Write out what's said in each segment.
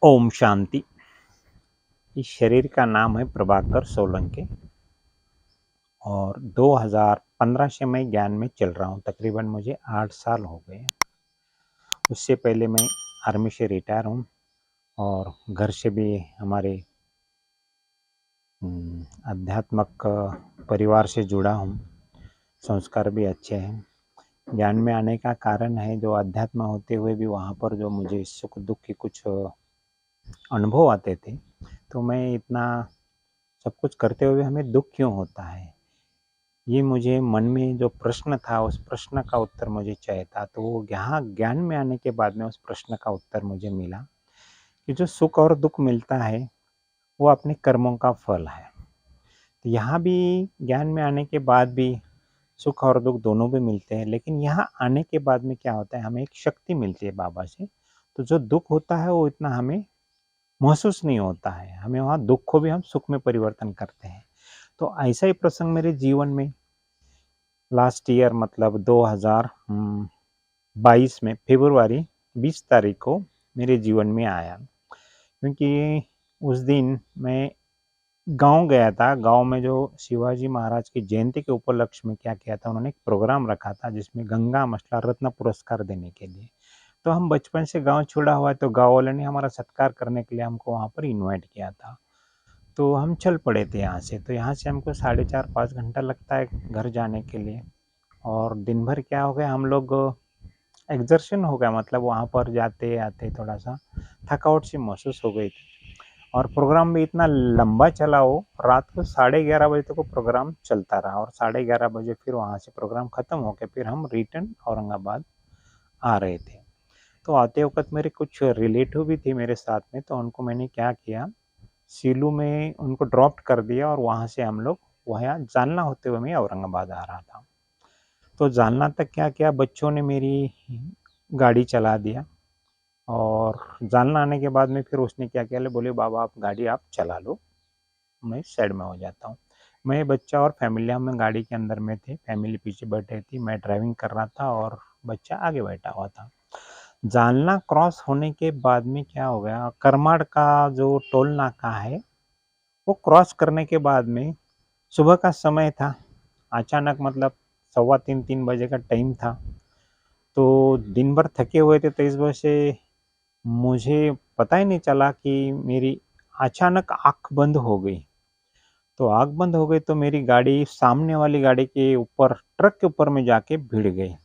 ओम शांति। इस शरीर का नाम है प्रभाकर सोलंकी और 2015 से मैं ज्ञान में चल रहा हूँ। तकरीबन मुझे 8 साल हो गए। उससे पहले मैं आर्मी से रिटायर हूँ और घर से भी हमारे आध्यात्मिक परिवार से जुड़ा हूँ। संस्कार भी अच्छे हैं। ज्ञान में आने का कारण है जो अध्यात्म होते हुए भी वहाँ पर जो मुझे सुख दुख के कुछ अनुभव आते थे, तो मैं इतना सब कुछ करते हुए हमें दुख क्यों होता है, ये मुझे मन में जो प्रश्न था उस प्रश्न का उत्तर मुझे चाहिए था। तो यहाँ ज्ञान में आने के बाद में उस प्रश्न का उत्तर मुझे मिला कि जो सुख और दुख मिलता है वो अपने कर्मों का फल है। तो यहाँ भी ज्ञान में आने के बाद भी सुख और दुख दोनों भी मिलते हैं, लेकिन यहाँ आने के बाद में क्या होता है, हमें एक शक्ति मिलती है बाबा से। तो जो दुख होता है वो इतना हमें महसूस नहीं होता है, हमें वहाँ दुख को भी हम सुख में परिवर्तन करते हैं। तो ऐसा ही प्रसंग मेरे जीवन में लास्ट ईयर मतलब 2022 में फरवरी 20 तारीख को मेरे जीवन में आया, क्योंकि उस दिन मैं गांव गया था। गांव में जो शिवाजी महाराज की जयंती के उपलक्ष्य में क्या किया था, उन्होंने एक प्रोग्राम रखा था जिसमें गंगा मसला रत्न पुरस्कार देने के लिए। तो हम बचपन से गांव छोड़ा हुआ है, तो गांव वालों ने हमारा सत्कार करने के लिए हमको वहां पर इनवाइट किया था। तो हम चल पड़े थे यहाँ से। तो यहाँ से हमको 4.5-5 घंटा लगता है घर जाने के लिए। और दिन भर क्या हो गया, हम लोग एग्जर्शन हो गया, मतलब वहाँ पर जाते आते थोड़ा सा थकावट सी महसूस हो गई थी। और प्रोग्राम भी इतना लंबा चला, वो रात को 11:30 बजे तक वो प्रोग्राम चलता रहा और 11:30 बजे फिर वहाँ से प्रोग्राम ख़त्म हो गया। फिर हम रिटर्न औरंगाबाद आ रहे थे। तो आते वक्त मेरे कुछ रिलेटिव भी थे मेरे साथ में, तो उनको मैंने क्या किया, सीलू में उनको ड्रॉप कर दिया और वहाँ से हम लोग वहाँ जालना होते हुए मैं औरंगाबाद आ रहा था। तो जालना तक क्या किया, बच्चों ने मेरी गाड़ी चला दिया। और जालना आने के बाद में फिर उसने क्या किया, बोले बाबा आप गाड़ी आप चला लो, मैं साइड में हो जाता हूँ। मैं बच्चा और फैमिली हम गाड़ी के अंदर में थे, फैमिली पीछे बैठे थी, मैं ड्राइविंग कर रहा था और बच्चा आगे बैठा हुआ था। जालना क्रॉस होने के बाद में क्या हो गया, करमाड़ का जो टोल नाका है वो क्रॉस करने के बाद में सुबह का समय था। अचानक मतलब 2:15-3 बजे का टाइम था। तो दिन भर थके हुए थे, तो इस वजह से मुझे पता ही नहीं चला कि मेरी अचानक आँख बंद हो गई। तो आँख बंद हो गई तो मेरी गाड़ी सामने वाली गाड़ी के ऊपर, ट्रक के ऊपर में जाके भिड़ गई।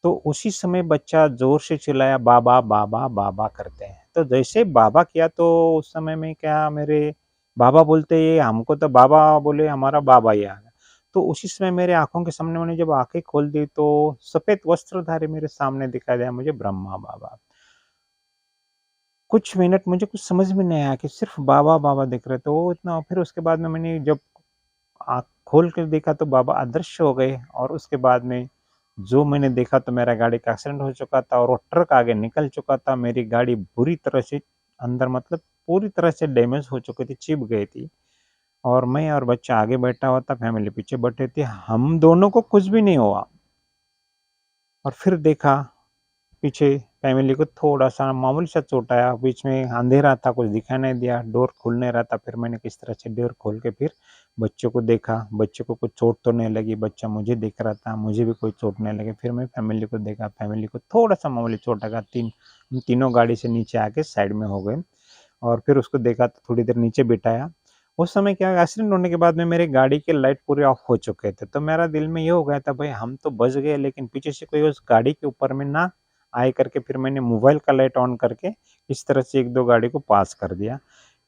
तो उसी समय बच्चा जोर से चिल्लाया बाबा बाबा बाबा करते हैं। तो जैसे बाबा किया तो उस समय में क्या, मेरे बाबा बोलते ये हमको तो बाबा बोले हमारा बाबा ही आ गया। तो उसी समय मेरे आंखों के सामने मैंने जब आंखें खोल दी तो सफेद वस्त्रधारी मेरे सामने दिखाई दिया मुझे ब्रह्मा बाबा। कुछ मिनट मुझे कुछ समझ में नहीं आया कि सिर्फ बाबा बाबा दिख रहे थे वो इतना। फिर उसके बाद में मैंने जब आँख खोल कर देखा तो बाबा अदृश्य हो गए। और उसके बाद में जो मैंने देखा तो मेरा गाड़ी का एक्सीडेंट हो चुका था और वो ट्रक आगे निकल चुका था। मेरी गाड़ी बुरी तरह से अंदर मतलब पूरी तरह से डैमेज हो चुकी थी, चिप गई थी। और मैं और बच्चा आगे बैठा हुआ था, फैमिली पीछे बैठे थे, हम दोनों को कुछ भी नहीं हुआ। और फिर देखा पीछे फैमिली को थोड़ा सा मामूली सा चोट आया, बीच में अंधेरा था, कुछ दिखाई नहीं दिया, डोर खुल नहीं रहा था। फिर मैंने किस तरह से डोर खोल के फिर बच्चों को देखा, बच्चों को कुछ चोट तो नहीं लगी, बच्चा मुझे देख रहा था, मुझे भी कोई चोट नहीं लगी। फिर मैं फैमिली को देखा, फैमिली को थोड़ा सा मामूली चोट लगा। तीनों गाड़ी से नीचे आके साइड में हो गए। और फिर उसको देखा तो थोड़ी देर नीचे बिठाया। उस समय क्या, एक्सीडेंट होने के बाद में मेरे गाड़ी के लाइट पूरे ऑफ हो चुके थे। तो मेरा दिल में ये हो गया था, भाई हम तो बच गए, लेकिन पीछे से कोई उस गाड़ी के ऊपर में ना आए करके फिर मैंने मोबाइल का लाइट ऑन करके इस तरह से 1-2 गाड़ी को पास कर दिया।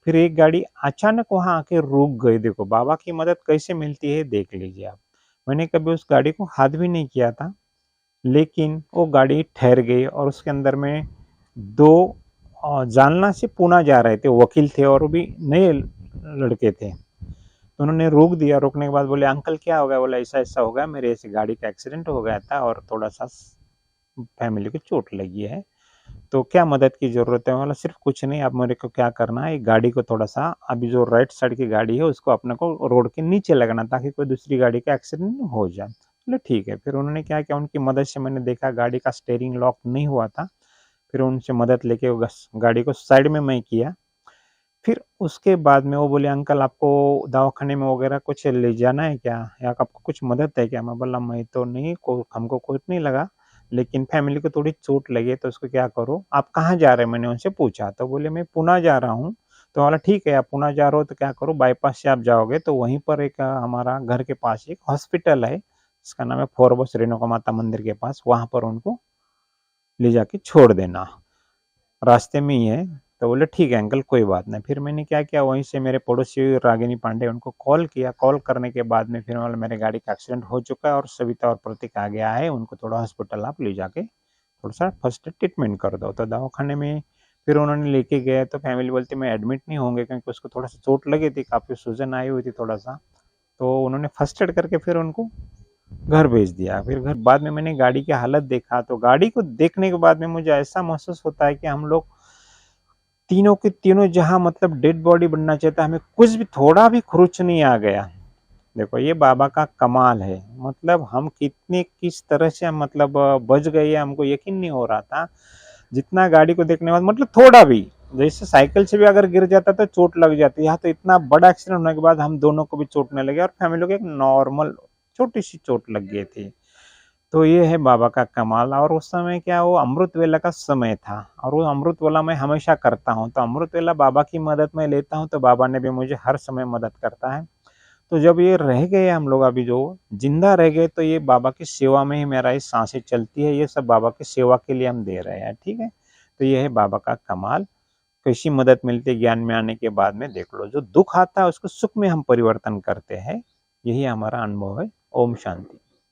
फिर एक गाड़ी अचानक वहां आके रुक गई। देखो बाबा की मदद कैसे मिलती है, देख लीजिए आप। मैंने कभी उस गाड़ी को हाथ भी नहीं किया था, लेकिन वो गाड़ी ठहर गई। और उसके अंदर में 2 जालना से पूना जा रहे थे, वकील थे और वो भी नए लड़के थे। तो उन्होंने रोक दिया। रोकने के बाद बोले अंकल क्या हो गया, बोला ऐसा ऐसा हो गया, मेरे ऐसी गाड़ी का एक्सीडेंट हो गया था और थोड़ा सा फैमिली को चोट लगी है, तो क्या मदद की जरूरत है। बोला सिर्फ कुछ नहीं, आप मेरे को क्या करना है, गाड़ी को थोड़ा सा अभी जो राइट साइड की गाड़ी है उसको अपने को रोड के नीचे लगना ताकि कोई दूसरी गाड़ी का एक्सीडेंट हो जाए। बोले ठीक है। फिर उन्होंने क्या किया, उनकी मदद से मैंने देखा गाड़ी का स्टेयरिंग लॉक नहीं हुआ था। फिर उनसे मदद लेके वो गाड़ी को साइड में मैं किया। फिर उसके बाद में वो बोले, अंकल आपको दवाखाने में वगैरह कुछ ले जाना है क्या, या आपको कुछ मदद है क्या? मैं बोला मैं तो नहीं, हमको कुछ नहीं लगा, लेकिन फैमिली को थोड़ी चोट लगी है तो उसको क्या करो, आप कहाँ जा रहे हैं, मैंने उनसे पूछा तो बोले मैं पुणे जा रहा हूँ। तो बोला ठीक है, आप पुणे जा रहे हो तो क्या करो, बाईपास से आप जाओगे तो वहीं पर एक हमारा घर के पास एक हॉस्पिटल है, इसका नाम है फोरबस रेणुका माता मंदिर के पास, वहां पर उनको ले जाके छोड़ देना, रास्ते में ही है। तो बोले ठीक है अंकल कोई बात नहीं। फिर मैंने क्या किया, वहीं से मेरे पड़ोसी रागिनी पांडे उनको कॉल किया। कॉल करने के बाद में फिर मेरे गाड़ी का एक्सीडेंट हो चुका है और सविता और प्रतीक आगे आए, उनको थोड़ा हॉस्पिटल आप ले जाके थोड़ा सा फर्स्ट ट्रीटमेंट कर दो। तो दवाखाने में फिर उन्होंने लेके गए तो फैमिली बोलती मैं एडमिट नहीं होंगे, क्योंकि उसको थोड़ा सा चोट लगी थी, काफ़ी सूजन आई हुई थी थोड़ा सा। तो उन्होंने फर्स्ट एड करके फिर उनको घर भेज दिया। फिर घर बाद में मैंने गाड़ी की हालत देखा, तो गाड़ी को देखने के बाद में मुझे ऐसा महसूस होता है कि हम लोग तीनों के तीनों जहां मतलब डेड बॉडी बनना चाहता, हमें कुछ भी थोड़ा भी खरोच नहीं आ गया। देखो ये बाबा का कमाल है, मतलब हम कितने किस तरह से हम मतलब बच गए, हमको यकीन नहीं हो रहा था। जितना गाड़ी को देखने बाद मतलब थोड़ा भी, जैसे साइकिल से भी अगर गिर जाता तो चोट लग जाती, यहाँ तो इतना बड़ा एक्सीडेंट होने के बाद हम दोनों को भी चोट नहीं लगी और फैमिली को एक नॉर्मल छोटी सी चोट लग गई थी। तो ये है बाबा का कमाल। और उस समय क्या, वो अमृत वेला का समय था, और वो अमृत वेला मैं हमेशा करता हूँ, तो अमृत वेला बाबा की मदद मैं लेता हूँ, तो बाबा ने भी मुझे हर समय मदद करता है। तो जब ये रह गए हम लोग अभी जो जिंदा रह गए, तो ये बाबा की सेवा में ही मेरा ये सांसें चलती है, ये सब बाबा की सेवा के लिए हम दे रहे हैं, ठीक है। तो ये है बाबा का कमाल। कैसी मदद मिलती है ज्ञान में आने के बाद में, देख लो, जो दुख आता है उसको सुख में हम परिवर्तन करते हैं, यही हमारा अनुभव है। ओम शांति।